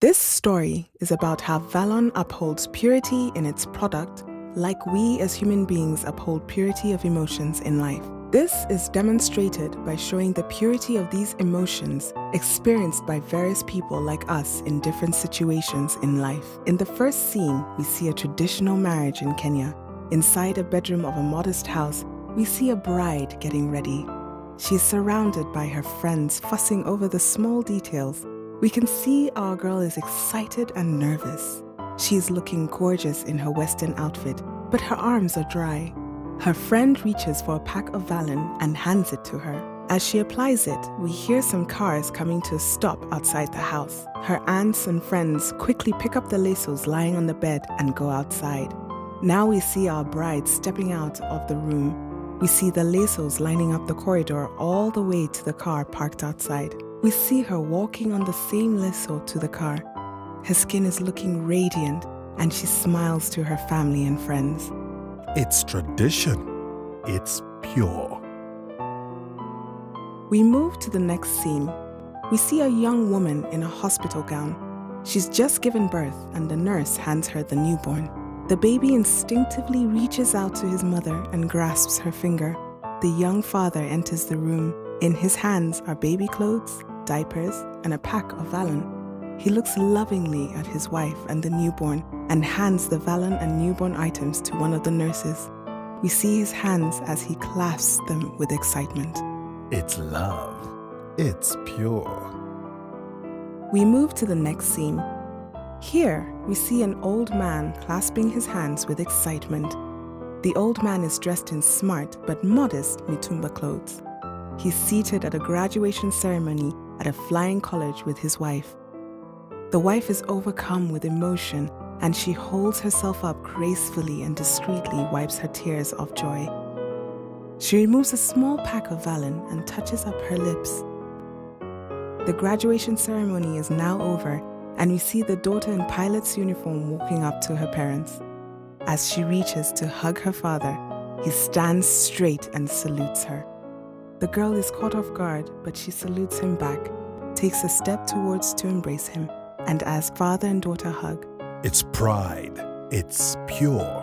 This story is about how Valon upholds purity in its product, like we as human beings uphold purity of emotions in life. This is demonstrated by showing the purity of these emotions experienced by various people like us in different situations in life. In the first scene, we see a traditional marriage in Kenya. Inside a bedroom of a modest house, we see a bride getting ready. She is surrounded by her friends fussing over the small details. We can see our girl is excited and nervous. She is looking gorgeous in her Western outfit, but her arms are dry. Her friend reaches for a pack of Valon and hands it to her. As she applies it, we hear some cars coming to a stop outside the house. Her aunts and friends quickly pick up the lasos lying on the bed and go outside. Now we see our bride stepping out of the room. We see the lasos lining up the corridor all the way to the car parked outside. We see her walking on the same lasso to the car. Her skin is looking radiant, and she smiles to her family and friends. It's tradition. It's pure. We move to the next scene. We see a young woman in a hospital gown. She's just given birth, and the nurse hands her the newborn. The baby instinctively reaches out to his mother and grasps her finger. The young father enters the room. In his hands are baby clothes, diapers, and a pack of Valon. He looks lovingly at his wife and the newborn and hands the Valon and newborn items to one of the nurses. We see his hands as he clasps them with excitement. It's love. It's pure. We move to the next scene. Here, we see an old man clasping his hands with excitement. The old man is dressed in smart but modest mitumba clothes. He's seated at a graduation ceremony at a flying college with his wife. The wife is overcome with emotion, and she holds herself up gracefully and discreetly wipes her tears of joy. She removes a small pack of Valon and touches up her lips. The graduation ceremony is now over, and we see the daughter in pilot's uniform walking up to her parents. As she reaches to hug her father, he stands straight and salutes her. The girl is caught off guard, but she salutes him back, takes a step towards to embrace him, and as father and daughter hug, It's pride. It's pure.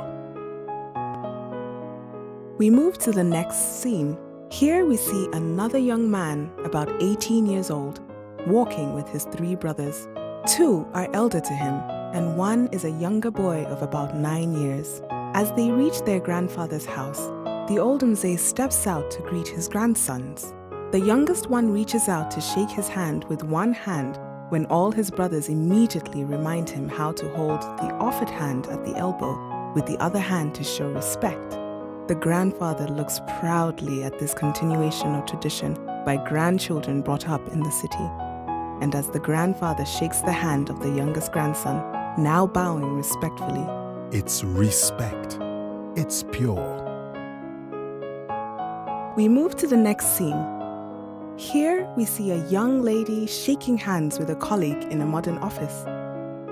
we move to the next scene. Here we see another young man, about 18 years old, walking with his 3 brothers. 2 are elder to him, and 1 is a younger boy of about 9 years. As they reach their grandfather's house, the old Mzee steps out to greet his grandsons. The youngest one reaches out to shake his hand with one hand when all his brothers immediately remind him how to hold the offered hand at the elbow with the other hand to show respect. The grandfather looks proudly at this continuation of tradition by grandchildren brought up in the city. And as the grandfather shakes the hand of the youngest grandson, now bowing respectfully, It's respect. It's pure. we move to the next scene. Here we see a young lady shaking hands with a colleague in a modern office.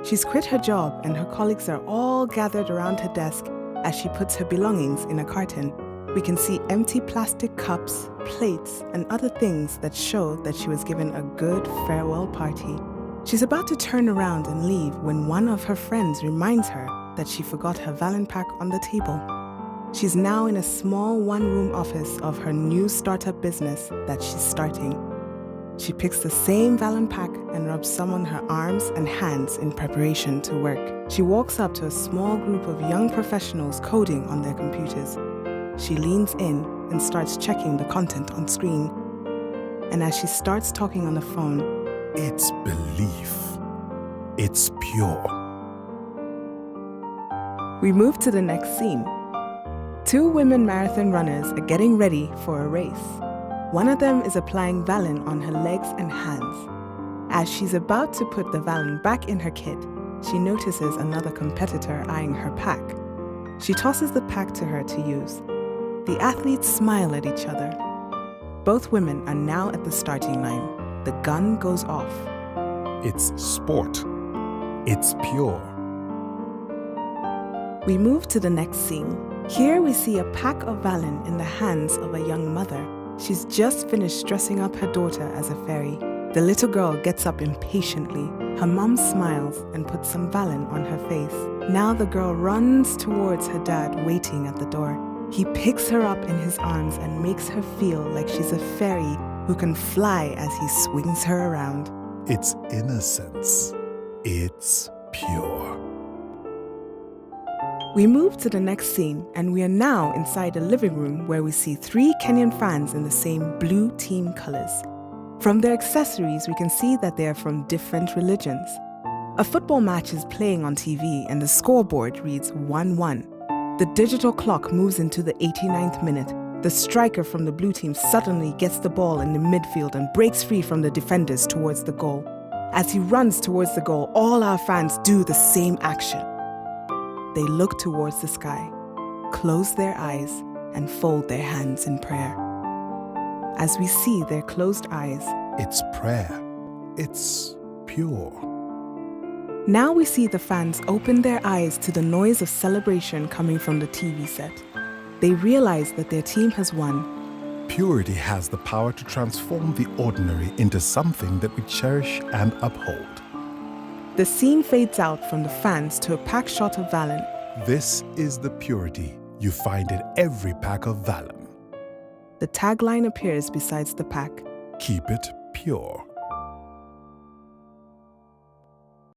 She's quit her job and her colleagues are all gathered around her desk as she puts her belongings in a carton. We can see empty plastic cups, plates, and other things that show that she was given a good farewell party. She's about to turn around and leave when one of her friends reminds her that she forgot her Valon pack on the table. She's now in a small one-room office of her new startup business that she's starting. She picks the same Valon pack and rubs some on her arms and hands in preparation to work. She walks up to a small group of young professionals coding on their computers. She leans in and starts checking the content on screen. And as she starts talking on the phone, It's belief. It's pure. we move to the next scene. 2 women marathon runners are getting ready for a race. One of them is applying Valon on her legs and hands. As she's about to put the Valon back in her kit, she notices another competitor eyeing her pack. She tosses the pack to her to use. The athletes smile at each other. Both women are now at the starting line. The gun goes off. It's sport. It's pure. We move to the next scene. Here we see a pack of Valon in the hands of a young mother. She's just finished dressing up her daughter as a fairy. The little girl gets up impatiently. Her mom smiles and puts some Valon on her face. Now the girl runs towards her dad waiting at the door. He picks her up in his arms and makes her feel like she's a fairy who can fly as he swings her around. It's innocence. It's pure. We move to the next scene, and we are now inside a living room where we see 3 Kenyan fans in the same blue team colors. From their accessories, we can see that they are from different religions. A football match is playing on TV, and the scoreboard reads 1-1. The digital clock moves into the 89th minute. The striker from the blue team suddenly gets the ball in the midfield and breaks free from the defenders towards the goal. As he runs towards the goal, all our fans do the same action. They look towards the sky, close their eyes, and fold their hands in prayer. As we see their closed eyes, It's prayer. It's pure. now we see the fans open their eyes to the noise of celebration coming from the TV set. They realize that their team has won. Purity has the power to transform the ordinary into something that we cherish and uphold. The scene fades out from the fans to a pack shot of Valon. This is the purity you find in every pack of Valon. The tagline appears besides the pack. Keep it pure.